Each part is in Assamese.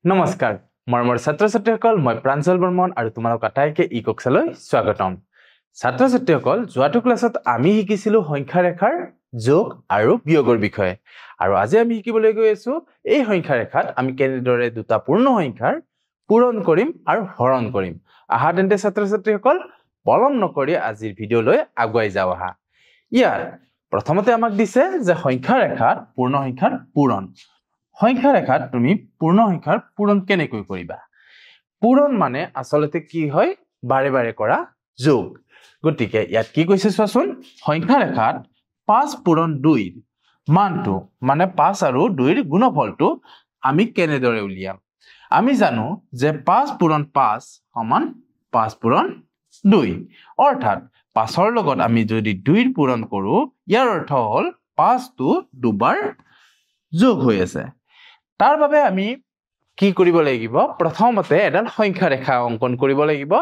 নমস্কাৰ মৰমৰ ছাত্ৰ ছাত্ৰীসকল মই প্ৰাঞ্জল বৰ্মন আৰু তোমালোক আটাইকে ইকক্সলৈ স্বাগতম ছাত্ৰ ছাত্ৰীসকল যোৱাটো ক্লাছত আমি শিকিছিলো সংখ্যা ৰেখাৰ যোগ আৰু বিয়োগৰ বিষয়ে আৰু আজি আমি শিকিবলৈ গৈ আছো এই সংখ্যা ৰেখাত আমি কেনেদৰে দুটা পূৰ্ণ সংখ্যাৰ পূৰণ কৰিম আৰু হৰণ কৰিম আহা তেন্তে ছাত্ৰ ছাত্ৰীসকল পলম নকৰি আজিৰ ভিডিঅলৈ আগুৱাই যাও আহা ইয়াৰ প্ৰথমতে আমাক দিছে যে সংখ্যা ৰেখাত পূৰ্ণ সংখ্যাৰ পূৰণ সংখ্যা ৰেখাত তুমি পূৰ্ণ সংখ্যাৰ পূৰণ কেনেকৈ কৰিবা পূৰণ মানে আসলতে কি হয় বাৰে বাৰে কৰা যোগ গতিকে ইয়াত কি কৈছে চোৱাচোন সংখ্যা ৰেখাত 5 পূৰণ 2 মানটো মানে 5 আৰু 2 ৰ গুণফলটো আমি কেনেদৰে উলিয়াম আমি জানো যে 5 পূৰণ 5 সমান 5 পূৰণ 2 অৰ্থাৎ 5 ৰ লগত আমি যদি 2 ৰ পূৰণ কৰো ইয়াৰ অৰ্থ হ'ল 5 টো দুবাৰ যোগ হৈ আছে তাৰ বাবে আমি কি কৰিব লাগিব প্ৰথমতে এডাল সংখ্যা ৰেখা অঙ্কন কৰিব লাগিব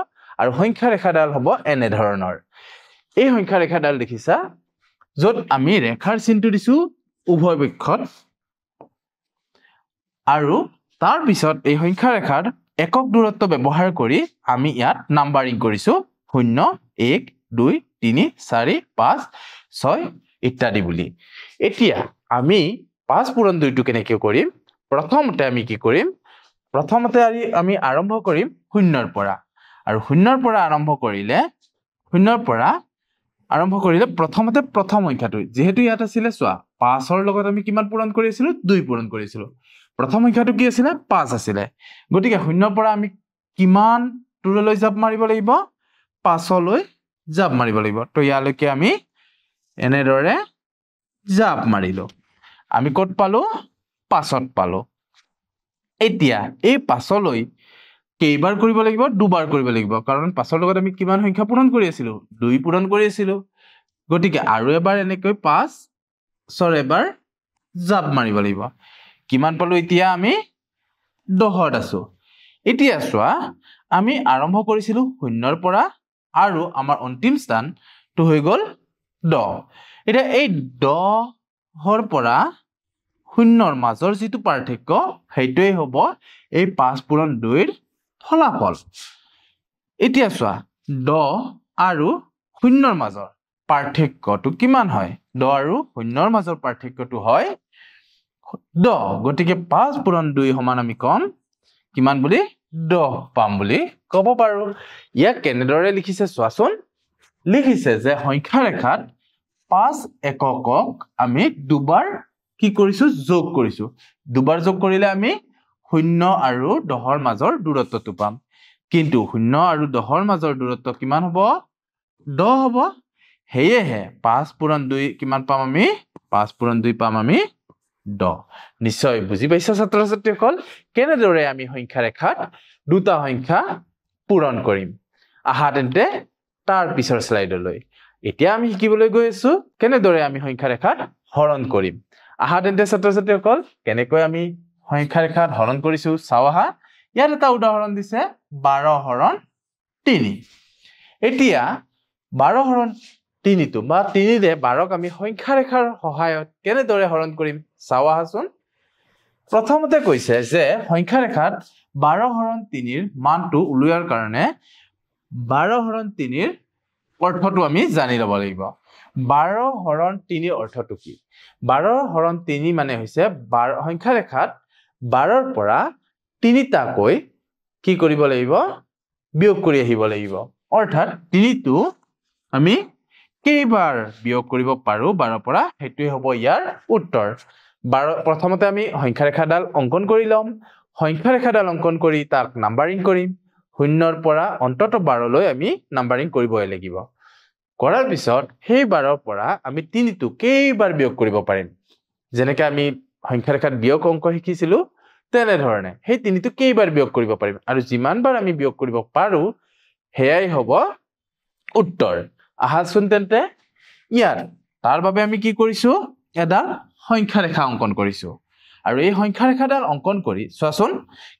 আৰু সংখ্যা ৰেখাডাল হ'ব এনে ধৰণৰ এই সংখ্যা ৰেখাডাল দেখিছা যত আমি ৰেখাৰ চিনটো দিছো উভয় পক্ষত আৰু তাৰ পিছত এই সংখ্যা ৰেখাৰ একক দূৰত্ব ব্যৱহাৰ কৰি আমি ইয়াত নাম্বাৰিং কৰিছো 0 1 2 3 4 5 6 ইত্যাদি বুলি এতিয়া আমি 5 পূৰণ 2 টো কেনেকৈ কৰিম প্ৰথমতে আমি কি কৰিম প্ৰথমতে আমি আৰম্ভ কৰিম 0 ৰ পৰা আৰু 0 ৰ পৰা আৰম্ভ কৰিলে প্ৰথমতে প্ৰথম সংখ্যাটো যেহেতু ইয়াত আছিল চোৱা 5 ৰ লগত আমি কিমান পূৰণ কৰিছিলো 2 পূৰণ কৰিছিলো প্ৰথম সংখ্যাটো কি আছিল 5 আছিল গতিকে 0 ৰ পৰা আমি কিমান দূৰলৈ জাপ মাৰিব লাগিব 5 লৈ জাপ মাৰিব লাগিব তো ইয়ালৈকে আমি এনেদৰে জাপ মাৰিলো আমি কত পালো 5ত পালো এতিয়া এই 5 লৈ কেইবাৰ কৰিব লাগিব দুবাৰ কৰিব লাগিব কাৰণ 5 ৰ লগত আমি কিমান সংখ্যা পূৰণ কৰি আছিলো 2 পূৰণ কৰি আছিলো গতিকে আৰু এবাৰ এনেকৈ 5 ৰ এবাৰ জাপ মাৰিব লাগিব কিমান পালো এতিয়া আমি 10ত আছো এতিয়া চোৱা আমি আৰম্ভ কৰিছিলো 0 ৰ পৰা আৰু আমাৰ অন্তিম স্থানটো হৈ গল 10 এতিয়া এই 10 ৰ পৰা 0 ৰ মাজৰ যিটো পাৰ্থক্য সেইটোই হ'ব এই 5 পূৰণ 2 ৰ ফলাফল এতিয়া চোৱা 10 আৰু 0 ৰ মাজৰ পাৰ্থক্যটো কিমান হয় 10 আৰু 0 ৰ মাজৰ পাৰ্থক্যটো হয় 10 গতিকে 5 পূৰণ 2 সমান আমি কম কিমান বুলি 10 পাম বুলি ক'ব পাৰো ইয়াক কেনেদৰে লিখিছে চোৱাচোন লিখিছে যে সংখ্যা ৰেখাত 5 এককক আমি দুবাৰ কি কৰিছো যোগ কৰিছো দুবাৰ যোগ কৰিলে আমি 0 আৰু 10 ৰ মাজৰ দূৰত্বটো পাম কিন্তু 0 আৰু 10 ৰ মাজৰ দূৰত্ব কিমান হ'ব 10 হ'ব হেয়েহে 5 পূৰণ 2 কিমান পাম আমি 5 পূৰণ 2 পাম আমি 10 নিশ্চয় বুজি পাইছা ছাত্ৰ ছাত্ৰীসকল কেনেদৰে আমি সংখ্যা ৰেখাত দুটা সংখ্যা পূৰণ কৰিম আহা তেন্তে তাৰ পিছৰ স্লাইডলৈ এতিয়া আমি শিকিবলৈ গৈ আছো কেনেদৰে আমি সংখ্যা ৰেখাত হৰণ কৰিম আহা তেন্তে ছাত্ৰ ছাত্ৰীসকল কেনেকৈ আমি সংখ্যা ৰেখাত হৰণ কৰিছো চাও আহা ইয়াত এটা উদাহৰণ দিছে 12 হৰণ 3 এতিয়া 12 হৰণ 3 টো বা 3 ৰে 12 ক আমি সংখ্যা ৰেখাৰ সহায়ত কেনেদৰে হৰণ কৰিম চাও আহাচোন প্ৰথমতে কৈছে যে সংখ্যা ৰেখাত 12 হৰণ 3 ৰ মানটো উলিওৱাৰ কাৰণে 12 হৰণ 3 ৰ অৰ্থটো আমি জানি ল'ব লাগিব 12 হৰণ 3 ৰ অৰ্থটো কি 12 হৰণ 3 মানে হৈছে সংখ্যা ৰেখাত 12 ৰ পৰা 3টাকৈ কি কৰিব লাগিব বিয়োগ কৰি আহিব লাগিব অৰ্থাৎ 3 টো আমি কেইবাৰ বিয়োগ কৰিব পাৰো 12 ৰ পৰা হেতুই হ'ব ইয়াৰ উত্তৰ 12 প্ৰথমতে আমি সংখ্যা ৰেখাডাল অঙ্কন কৰি লম সংখ্যা ৰেখাডাল অঙ্কন কৰি তাক নাম্বাৰিং কৰিম 0 ৰ পৰা অন্তত 12 লৈ আমি নাম্বাৰিং কৰিবই লাগিব কৰাৰ পিছত সেই 12 ৰ পৰা আমি 3 টো কেইবাৰ বিয়োগ কৰিব পাৰিম যেনেকৈ আমি সংখ্যা ৰেখাত বিয়োগ অঙ্ক শিকিছিলো তেনে ধৰণে সেই 3 টো কেইবাৰ বিয়োগ কৰিব পাৰিম আৰু যিমানবাৰ আমি বিয়োগ কৰিব পাৰো হেয়াই হ'ব উত্তৰ আহাচোন তেন্তে ইয়াত তাৰ বাবে আমি কি কৰিছো এডাল সংখ্যা ৰেখা অঙ্কন কৰিছো আৰু এই সংখ্যা ৰেখাডাল অঙ্কন কৰি চোৱাচোন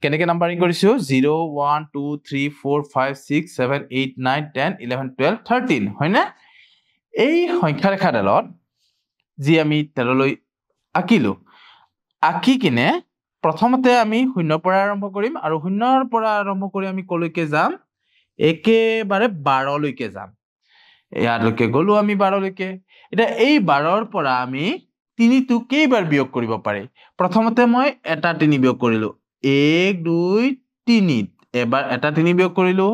কেনেকৈ নাম্বাৰিং কৰিছো 0 1 2 3 4 5 6 7 8 9 10 11 12 13 হয়নে এই সংখ্যা ৰেখাডালত যি আমি তেললৈ আঁকিলো আঁকি কিনে প্ৰথমতে আমি শূন্যৰ পৰা আৰম্ভ কৰিম আৰু শূন্যৰ পৰা আৰম্ভ কৰি আমি কলৈকে যাম একেবাৰে 12 লৈকে যাম ইয়ালৈকে গলো আমি 12 লৈকে এটা এই 12ৰ পৰা আমি 3 টো কেইবাৰ বিয়োগ কৰিব পাৰি প্ৰথমতে মই এটা 3 বিয়োগ কৰিলো 1 2 3 এবাৰ এটা 3 বিয়োগ কৰিলো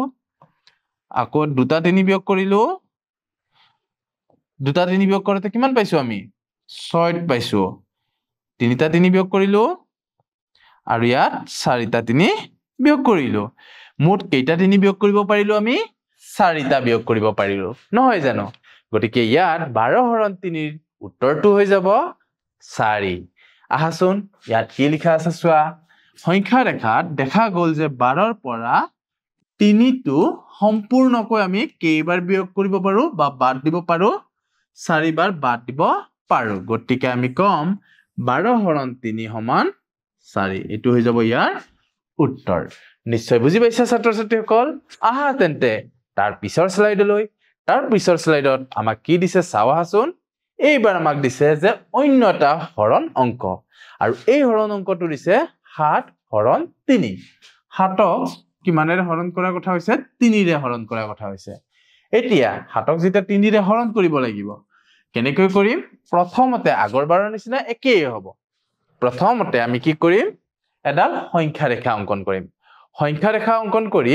আকৌ দুটা 3 বিয়োগ কৰিলো দুটা 3 বিয়োগ কৰোতে কিমান পাইছো আমি 6 পাইছো তিনিটা 3 বিয়োগ কৰিলো আৰু ইয়াত চাৰিটা 3 বিয়োগ কৰিলো মুঠ কেইটা 3 বিয়োগ কৰিব পাৰিলো আমি চাৰিটা বিয়োগ কৰিব পাৰিলো নহয় জানো গতিকে ইয়াত 12 হৰণ 3 ৰ উত্তৰটো হৈ যাব 4 আহাচোন ইয়াত কি লিখা আছে চোৱা সংখ্যা ৰেখাত দেখা গল যে 12 ৰ পৰা 3 টো সম্পূৰ্ণকৈ আমি কেইবাৰ বিয়োগ কৰিব পাৰো বা বাদ দিব পাৰো 4 বাৰ বাদ দিব পাৰো গতিকে আমি কম 12 হৰণ 3 সমান 4 এটো হৈ যাব ইয়াৰ উত্তৰ নিশ্চয় বুজি পাইছা ছাত্ৰ ছাত্ৰীসকল আহা তেন্তে তাৰ পিছৰ স্লাইডত আমাক কি দিছে চাও আহাচোন এইবাৰ আমাক দিছে যে অন্য এটা হৰণ অংক আৰু এই হৰণ অংকটো দিছে 7 হৰণ 3 7ক কিমানেৰে হৰণ কৰাৰ কথা হৈছে 3 ৰে হৰণ কৰাৰ কথা হৈছে এতিয়া 7ক যেতিয়া 3 ৰে হৰণ কৰিব লাগিব কেনেকৈ কৰিম প্ৰথমতে আগৰবাৰৰ নিচিনা একেই হ'ব প্ৰথমতে আমি কি কৰিম এডাল সংখ্যা ৰেখা অঙ্কন কৰিম সংখ্যা ৰেখা অঙ্কন কৰি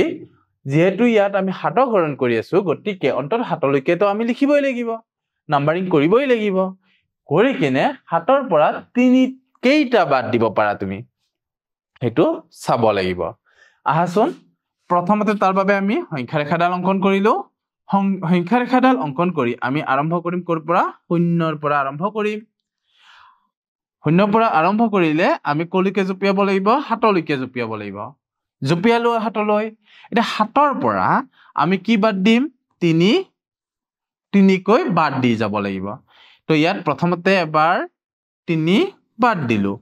যেহেতু ইয়াত আমি 7ক হৰণ কৰি আছো গতিকে অন্তত 7 লৈকে তো আমি লিখিবই লাগিব নাম্বাৰিং কৰিবই লাগিব কৰি কিনে 7ৰ পৰা 3 কেইটা বাদ দিব পাৰা তুমি হেতু চাব লাগিব আহাচোন প্ৰথমতে তাৰ বাবে আমি সংখ্যা ৰেখাডাল অঙ্কন কৰিলো সংখ্যা ৰেখাডাল অঙ্কন কৰি আমি আৰম্ভ কৰিম কৰ পৰা শূন্যৰ পৰা আৰম্ভ কৰিম শূন্যৰ পৰা আৰম্ভ কৰিলে আমি কলৈকে জপিয়াব লাগিব 7 লৈকে জপিয়াব লাগিব জপিয়ালো 7 লৈ এটা 7ৰ পৰা আমি কি বাদ দিম 3 কৈ বাদ দি যাব লাগিব তো ইয়াত প্ৰথমতে এবাৰ 3 বাদ দিলো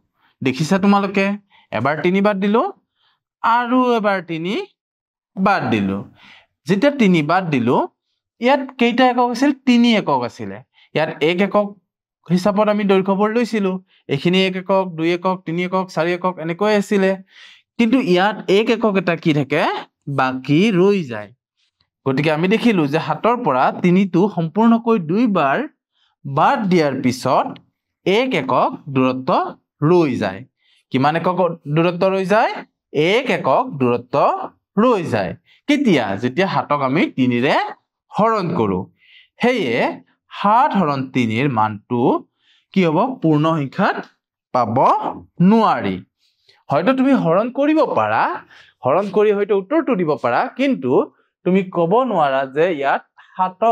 দেখিছা তোমালোকে এবাৰ 3 বাদ দিলো আৰু এবাৰ 3 বাদ দিলো যেতিয়া 3 বাদ দিলো ইয়াত কেইটা একক আছিল 3 একক আছিল ইয়াত 1 একক হিচাপত আমি দৈৰ্ঘ্যবোৰ লৈছিলো এখিনি 1 একক 2 একক 3 একক 4 একক এনেকৈ আছিল কিন্তু ইয়াত 1 একক এটা কি থাকে বাকি ৰৈ যায় গতিকে আমি দেখিলো যে 7ৰ পৰা 3 টো সম্পূৰ্ণকৈ দুইবাৰ বাদ দিয়াৰ পিছত 1 একক দূৰত্ব ৰৈ যায় কিমান একক দূৰত্ব ৰৈ যায় 1 একক দূৰত্ব ৰৈ যায় কেতিয়া যেতিয়া 7ক আমি 3 ৰে হৰণ কৰো হেয়ে 7 হৰণ 3 ৰ মানটো কি হ'ব পূৰ্ণ সংখ্যাত পাব নোৱাৰি হয়তো তুমি হৰণ কৰিব পাৰা হৰণ কৰি হয়তো উত্তৰটো দিব পাৰা কিন্তু তুমি ক'ব নোৱাৰা যে ইয়াত 7ক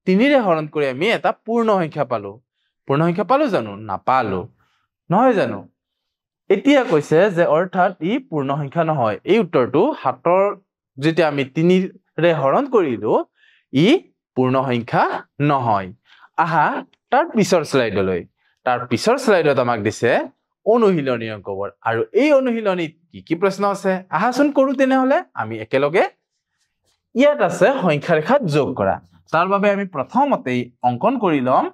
3 ৰে হৰণ কৰি আমি এটা পূৰ্ণ সংখ্যা পালো জানো নাপালো নহয় জানো এতিয়া কৈছে যে অৰ্থাৎ ই পূৰ্ণ সংখ্যা নহয় এই উত্তৰটো 7ৰ যেতিয়া আমি 3 ৰে হৰণ কৰিলো ই পূৰ্ণ সংখ্যা নহয় আহা তাৰ পিছৰ স্লাইডত আমাক দিছে অনুশীলনী অংকবোৰ আৰু এই অনুশীলনীত কি প্ৰশ্ন আছে আহাচোন কৰো তেনেহলে আমি একেলগে ইয়াত আছে সংখ্যা ৰেখাত যোগ কৰা তাৰ বাবে আমি প্ৰথমতে অঙ্কন কৰি লম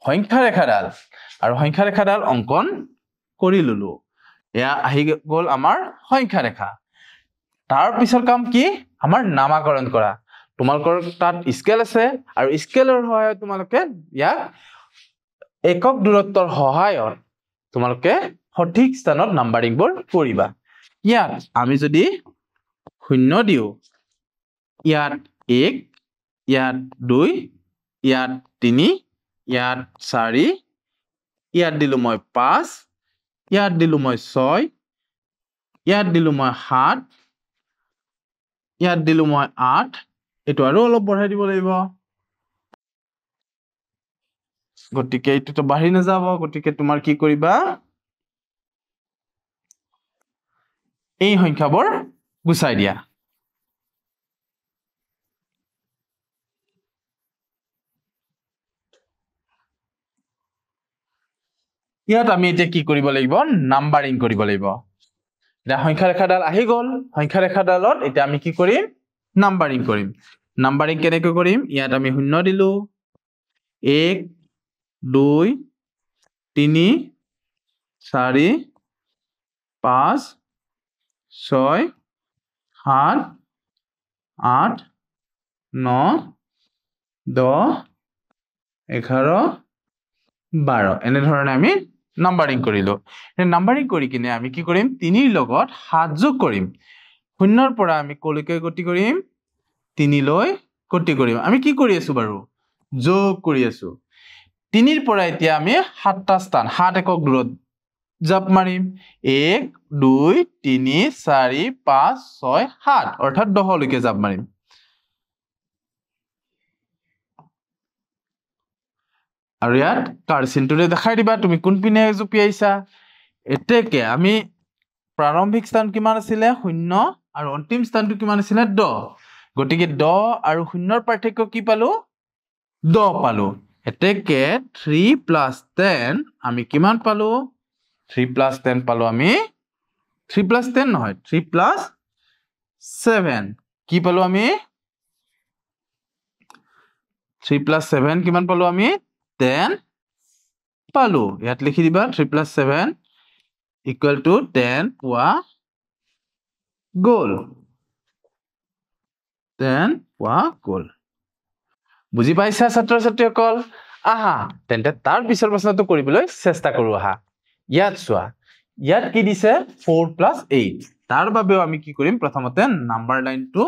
সংখ্যা ৰেখাডাল আৰু সংখ্যা ৰেখাডাল অঙ্কন কৰি ললো এয়া আহি গল আমাৰ সংখ্যা ৰেখা তাৰ পিছৰ কাম কি আমাৰ নামাকৰণ কৰা তোমালোকৰ তাত স্কেল আছে আৰু স্কেলৰ সহায়ত তোমালোকে ইয়াক একক দূৰত্বৰ সহায়ত তোমালোকে সঠিক স্থানত নাম্বাৰিং বোৰ কৰিবা ইয়াত আমি যদি 0 দিও ইয়াত 1 ইয়াত 2 ইয়াত 3 ইয়াত 4 ইয়াত দিলো মই 5 ইয়াত দিলো মই 6 ইয়াত দিলো মই 7 ইয়াত দিলো মই 8 এটো আৰু অলপ বঢ়াই দিব লাগিব গতিকে এটো তো বাঢ়ি না যাব গতিকে তোমাৰ কি কৰিবা এই সংখ্যাবোৰ গুছাই দিয়া ইয়াত আমি এতিয়া কি কৰিব লাগিব নাম্বাৰিং কৰিব লাগিব এটা সংখ্যা ৰেখাডাল আহি গল সংখ্যা ৰেখাডালত এতিয়া আমি কি কৰিম নাম্বাৰিং কৰিম নাম্বাৰিং কেনেকৈ কৰিম ইয়াত আমি 0 দিলো 1 2 3 4 5 6 7 8 9 10 11 12 এনেধৰণে আমি নাম্বাৰিং কৰিলো নাম্বাৰিং কৰি কিনে আমি কি কৰিম 3 ৰ লগত 7 যোগ কৰিম 0 ৰ পৰা আমি কলৈকে গতি কৰিম 3 লৈ গতি কৰিম আমি কি কৰি আছো বাৰু যোগ কৰি আছো 3 ৰ পৰা এতিয়া আমি 7টা স্থান 7 একক দূৰত জাপ মাৰিম 1 2 3 4 5 6 7 অৰ্থাৎ 10 লৈকে জাপ মাৰিম আৰু ইয়াত কাৰ চিনটোৰে দেখাই দিবা তুমি কোন পিনে জুপি আইছা এতেকে আমি প্ৰাৰম্ভিক স্থান কিমান আছিল 0 আৰু অন্তিম স্থানটো কিমান আছিল 10 গটিকে 10 আৰু 0 ৰ পাৰ্থক্য কি পালো 10 পালো এতেকে 3 + 10 আমি কিমান পালো 3 + 10 পালো আমি 3 + 10 নহয় 3 + 7 কি পালো আমি 3 + 7 কিমান পালো আমি 10 পালো ইয়াত লিখি দিবা 3 + 7 = 10 পোৱা গ'ল 10 পোৱা গ'ল বুজি পাইছা ছাত্ৰ ছাত্ৰীসকল আহা তেন্তে তাৰ পিছৰ প্ৰশ্নটো কৰিবলৈ চেষ্টা কৰো আহা ইয়াত চোৱা ইয়াত কি দিছে 4 + 8 তাৰ বাবেও আমি কি কৰিম প্ৰথমতে নাম্বাৰ লাইনটো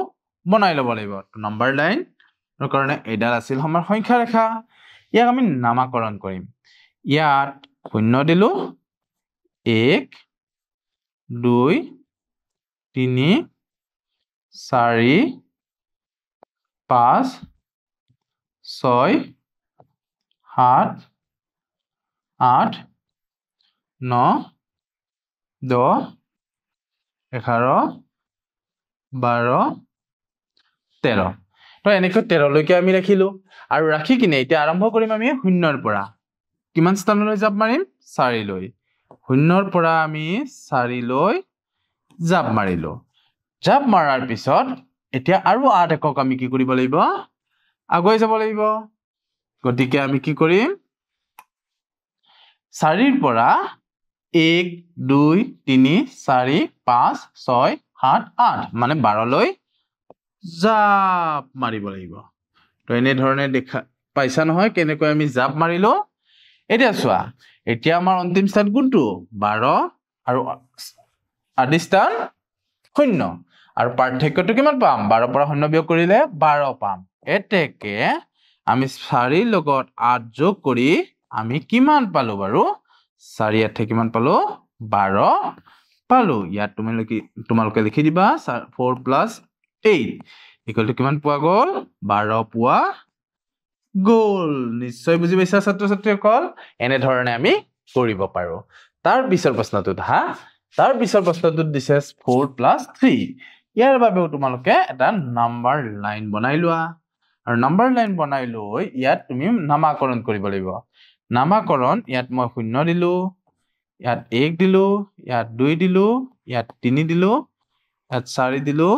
বনাই ল'ব লাগিব নাম্বাৰ লাইন কাৰণে এডাল আছিল আমাৰ সংখ্যা ৰেখা ইয়াক আমি নামাকৰণ কৰিম ইয়াত 0 দিলো 1 2 3 4 5 6 7 8 9 10 11 12 13 তো এনেকৈ 13 লৈকে আমি ৰাখিলো আৰু ৰাখি কিনে এতিয়া আৰম্ভ কৰিম আমি 0 ৰ পৰা কিমান স্থানলৈ জাপ মাৰিম 4 লৈ 0 ৰ পৰা আমি 4 লৈ জাপ মাৰিলো জাপ মাৰাৰ পিছত এতিয়া আৰু 8 একক আমি কি কৰিব লাগিব আগুৱাই যাব লাগিব গতিকে আমি কি কৰিম 4 ৰ পৰা 1 2 3 4 5 6 7 8 মানে 12 লৈ জাপ মাৰিব লাগিব তো এনে ধৰণে দেখা পাইছা নহয় কেনেকৈ আমি জাপ মাৰিলো এতিয়া চোৱা এতিয়া আমাৰ অন্তিম স্থান কোনটো 12 আৰু আদি স্থান 0 আৰু পাৰ্থক্যটো কিমান পাম 12 পৰা 0 বিয়োগ কৰিলে 12 পাম এতেকে আমি 4 ৰ লগত 8 যোগ কৰি আমি কিমান পালো বাৰু 4 8 কিমান পালো 12 পালো ইয়াত তোমালোকে লিখি দিবা 4 + 8 কিমান পোৱা গ'ল 12 পোৱা গ'ল নিশ্চয় বুজি পাইছা ছাত্ৰ ছাত্ৰীসকল এনে ধৰণে আমি কৰিব পাৰো তাৰ পিছৰ প্ৰশ্নটোত হা তাৰ পিছৰ প্ৰশ্নটোত দিছে 4 + 3 ইয়াৰ বাবেও তোমালোকে এটা নাম্বাৰ লাইন বনাই লোৱা আৰু নাম্বাৰ লাইন বনাই লৈ ইয়াত তুমি নামাকৰণ কৰিব লাগিব নামাকৰণ ইয়াত মই 0 দিলো ইয়াত 1 দিলো ইয়াত 2 দিলো ইয়াত 3 দিলো ইয়াত 4 দিলো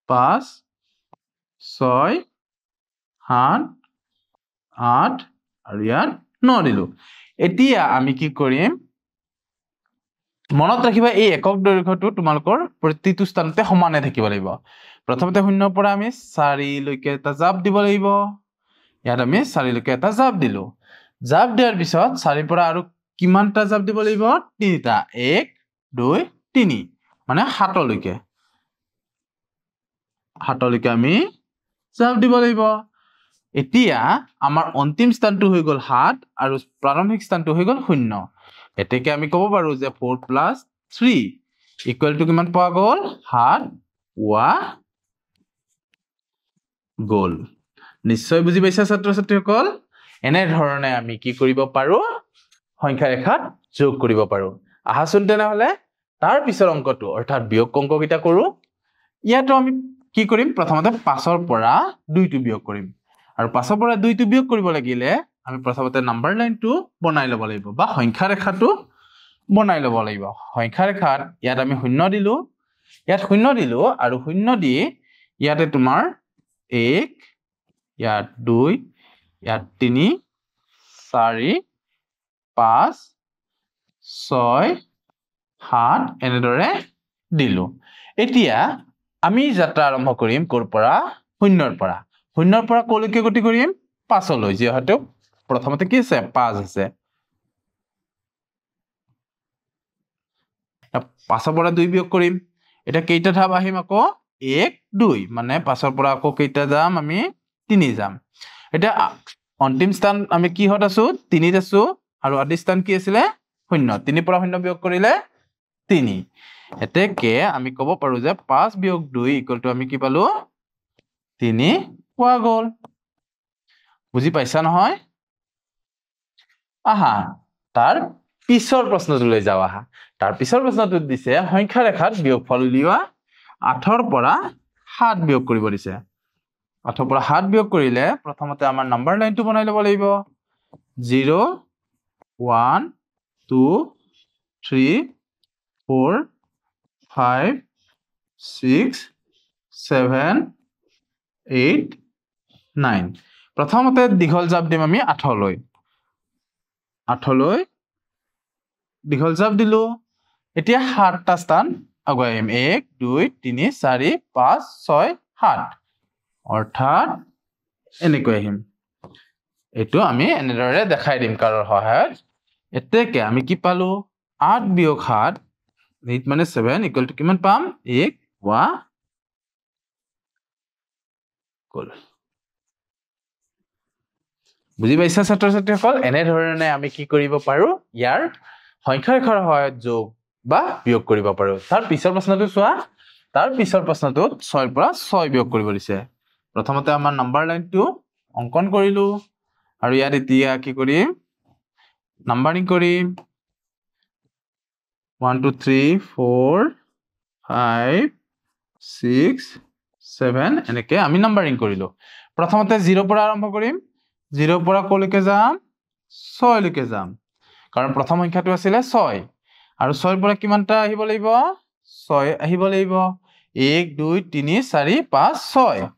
5 6 7 8 আৰু ইয়াত 9 দিলো এতিয়া আমি কি কৰিম মনত ৰাখিবা এই একক দৈৰ্ঘ্যটো তোমালোকৰ প্ৰতিটো স্থানতে সমানে থাকিব লাগিব প্ৰথমতে 0 ৰ পৰা আমি 4 লৈকে এটা জাপ দিব লাগিব ইয়াত আমি 4 লৈকে এটা জাপ দিলো জাপ দিয়াৰ পিছত 4 ৰ পৰা আৰু কিমানটা জাপ দিব লাগিব 3টা 1 2 3 মানে 7 লৈকে আমি জাপ দিব লাগিব এতিয়া আমাৰ অন্তিম স্থানটো হৈ গ'ল 7 আৰু প্ৰাৰম্ভিক স্থানটো হৈ গ'ল 0 এতেকে আমি ক'ব পাৰো যে 4 + 3 কিমান পোৱা গ'ল 7 পোৱা গ'ল নিশ্চয় বুজি পাইছা ছাত্ৰ ছাত্ৰীসকল এনে ধৰণে আমি কি কৰিব পাৰো সংখ্যা ৰেখাত যোগ কৰিব পাৰো আহাচোন তেনেহলে তাৰ পিছৰ অংকটো অৰ্থাৎ বিয়োগ অংককেইটা কৰো ইয়াতো আমি কি কৰিম প্ৰথমতে 5 ৰ পৰা 2টো বিয়োগ কৰিম আৰু 5 ৰ পৰা 2টো বিয়োগ কৰিব লাগিলে আমি প্ৰথমতে নাম্বাৰ লাইনটো বনাই ল'ব লাগিব বা সংখ্যা ৰেখাটো বনাই ল'ব লাগিব সংখ্যা ৰেখাত ইয়াত আমি 0 দিলো ইয়াত 0 দিলো আৰু 0 দি ইয়াতে তোমাৰ 1 ইয়াত 2 ইয়াত 3 4 5 6 7 এনেদৰে দিলো এতিয়া আমি যাত্ৰা আৰম্ভ কৰিম কৰ পৰা শূন্যৰ পৰা কলৈকে গতি কৰিম 5 লৈ যেহেতু প্ৰথমতে কি আছে 5 আছে 5 পৰা 2 বিয়োগ কৰিম এটা কেইটা ধাপ আহিম আকৌ 1 2 মানে 5 পৰা আকৌ কেইটা যাম আমি 3 যাম এটা অন্তিম স্থান আমি কি হত আছো 3 আছো আৰু আদি স্থান কি আছিল 0 3 পৰা 0 বিয়োগ কৰিলে 3 এতেকে আমি কব পাৰো যে 5 বিয়োগ 2 আমি কি পালো 3 পোৱা গল বুজি পাইছা নহয় আহা তাৰ পিছৰ প্ৰশ্নটোলৈ যাও আহা তাৰ পিছৰ প্ৰশ্নটোত দিছে সংখ্যা ৰেখাত বিয়োগফল উলিওৱা 8 ৰ পৰা 7 বিয়োগ কৰিব দিছে 8 পৰা 7 বিয়োগ কৰিলে প্ৰথমতে আমাৰ নাম্বাৰ লাইনটো বনাই ল'ব লাগিব 0 1 2 3 4 5 6 7 8 9 প্ৰথমতে দীঘল জাপ দিম আমি 8 লৈ দীঘল জাপ দিলো এতিয়া 7টা স্থান আগুৱাই আহিম 1 2 3 4 5 6 7 অৰ্থাৎ এনেকৈ আহিম এটো আমি এনেদৰে দেখাই দিম কাৰৰ সহায়ত এতেকে আমি কি পালো 8 বিয়োগ 7 8 মানে 7 ইকুৱেল টু কিমান পাম 1 পোৱা গল বুজি পাইছা ছাত্ৰ ছাত্ৰীসকল এনে ধৰণে আমি কি কৰিব পাৰো ইয়াৰ সংখ্যা ৰেখাৰ সহায়ত যোগ বা বিয়োগ কৰিব পাৰো তাৰ পিছৰ প্ৰশ্নটো চোৱা তাৰ পিছৰ প্ৰশ্নটোত 6 ৰ পৰা 6 বিয়োগ কৰিব দিছে প্ৰথমতে আমাৰ নাম্বাৰ লাইনটো অঙ্কন কৰিলো আৰু ইয়াত এতিয়া কি কৰিম নাম্বাৰিং কৰিম 1 2 3 4 5 6 7 এনেকে আমি নাম্বাৰিং কৰিলো প্ৰথমতে 0 পৰা আৰম্ভ কৰিম 0 পৰা কলৈকে যাম 6 লৈকে যাম কাৰণ প্ৰথম সংখ্যাটো আছিল 6 আৰু 6 পৰা কিমানটা আহিব লাগিব 6 আহিব লাগিব 1 2 3 4 5 6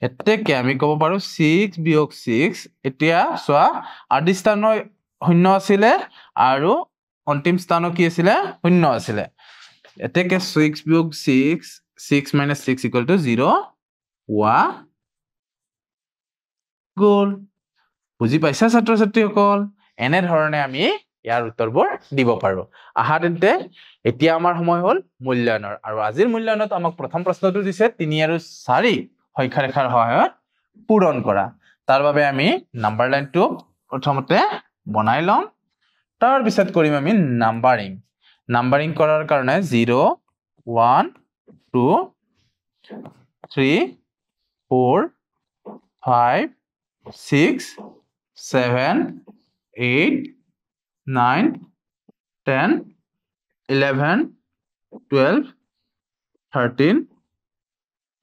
এতেকে আমি কব পাৰো 6 বিয়োগ 6 এতিয়া সোৱা আদি স্থানৰ 0 আছিল আৰু অন্তিম স্থানৰ কি আছিল 0 আছিল এতেকে 6 বিয়োগ 6 6 minus 6 equal to 0 পোৱা গল বুজি পাইছা ছাত্ৰ ছাত্ৰীসকল এনে ধৰণে আমি ইয়াৰ উত্তৰবোৰ দিব পাৰো আহা তেন্তে এতিয়া আমাৰ সময় হল মূল্যায়নৰ আৰু আজিৰ মূল্যায়নত আমাক প্ৰথম প্ৰশ্নটো দিছে 3 আৰু 4 সংখ্যা ৰেখাৰ সহায়ত পূৰণ কৰা তাৰ বাবে আমি নাম্বাৰ লাইনটো প্ৰথমতে বনাই লম তাৰ পিছত কৰিম আমি নাম্বাৰিং কৰাৰ কাৰণে 0 1 2 3 4 5 6 7 8 9 10 11 12 13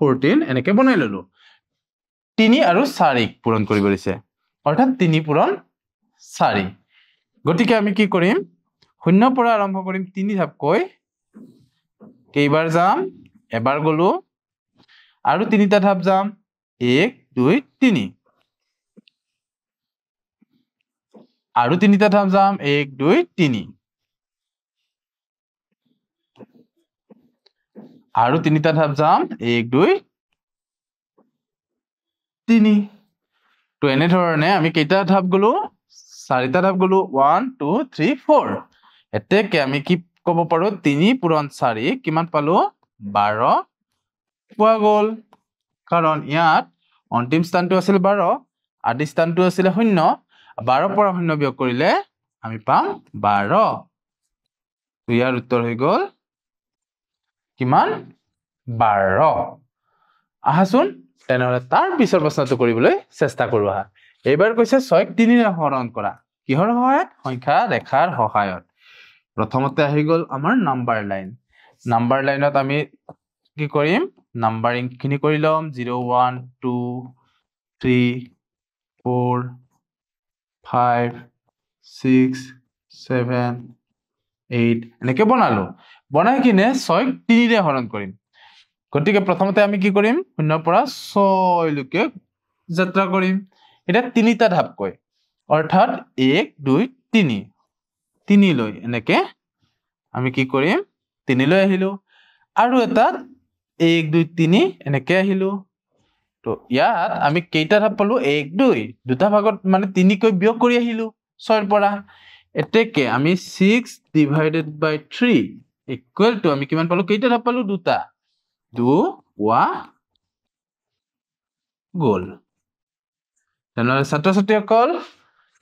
14 এনেকে বনাই ললো 3 আৰু 4 পূৰণ কৰিব দিছে অৰ্থাৎ 3 পূৰণ 4 গতিকে আমি কি কৰিম 0 পৰা আৰম্ভ কৰিম 3 ধাপকৈ কেইবাৰ যাম এবাৰ গলো আৰু 3টা ধাপ যাম 1 2 3 আৰু 3টা ধাপ যাম 1 2 3 আৰু 3টা ধাপ যাম 1 2 3 তো এনে ধৰণে আমি কেইটা ধাপ গলো 4টা ধাপ গলো 1 2 3 4 এতেকে আমি কি কব পাৰো 3 পূৰণ 4 কিমান পালো 12 পোৱা গল কাৰণ ইয়াত অন্তিম স্থানটো আছিল 12 আদি স্থানটো আছিল 0 12 পৰা 0 বিয়োগ কৰিলে আমি পাম 12 তো ইয়াৰ উত্তৰ হৈ গল কিমান 12 আহাচোন তেনেহলে তাৰ পিছৰ প্ৰশ্নটো কৰিবলৈ চেষ্টা কৰো আহা এইবাৰ কৈছে 6 ক 3 ৰে হৰণ কৰা কিহৰ সহায়ত সংখ্যা ৰেখাৰ সহায়ত প্ৰথমতে আহি গল আমাৰ নাম্বাৰ লাইনত আমি কি কৰিম নাম্বাৰিং খিনি কৰি লম 0 1 2 3 4 5 6 7 8 এনেকে বনালো বনাই কিনে 6 ক 3 ৰে হৰণ কৰিম গতিকে প্ৰথমতে আমি কি কৰিম 0 পৰা 6 লৈকে যাত্ৰা কৰিম এটা 3টা ধাপকৈ অৰ্থাৎ 1 2 3 লৈ এনেকে আমি কি কৰিম 3 লৈ আহিলো আৰু এটা 1 2 3 এনেকৈ আহিলো তো ইয়াত আমি কেইটা ধাপ পালো 1 2 দুটা ভাগত মানে 3 কৈ বিয়োগ কৰি আহিলো 6 ৰ পৰা এতেকে আমি 6 divided by 3 equal to আমি কিমান পালো কেইটা ধাপ পালো দুটা 2 পোৱা গ'ল তেনেহলে ছাত্ৰ-ছাত্ৰীসকল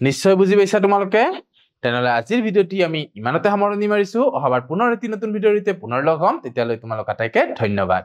নিশ্চয় বুজি পাইছা তোমালোকে তেনেহলে আজিৰ ভিডিওটি আমি ইমানতে সামৰণি মাৰিছো অহাবাৰ পুনৰ এটি নতুন ভিডিওৰ সৈতে পুনৰ লগ হ'ম তেতিয়ালৈ তোমালোক আটাইকে ধন্যবাদ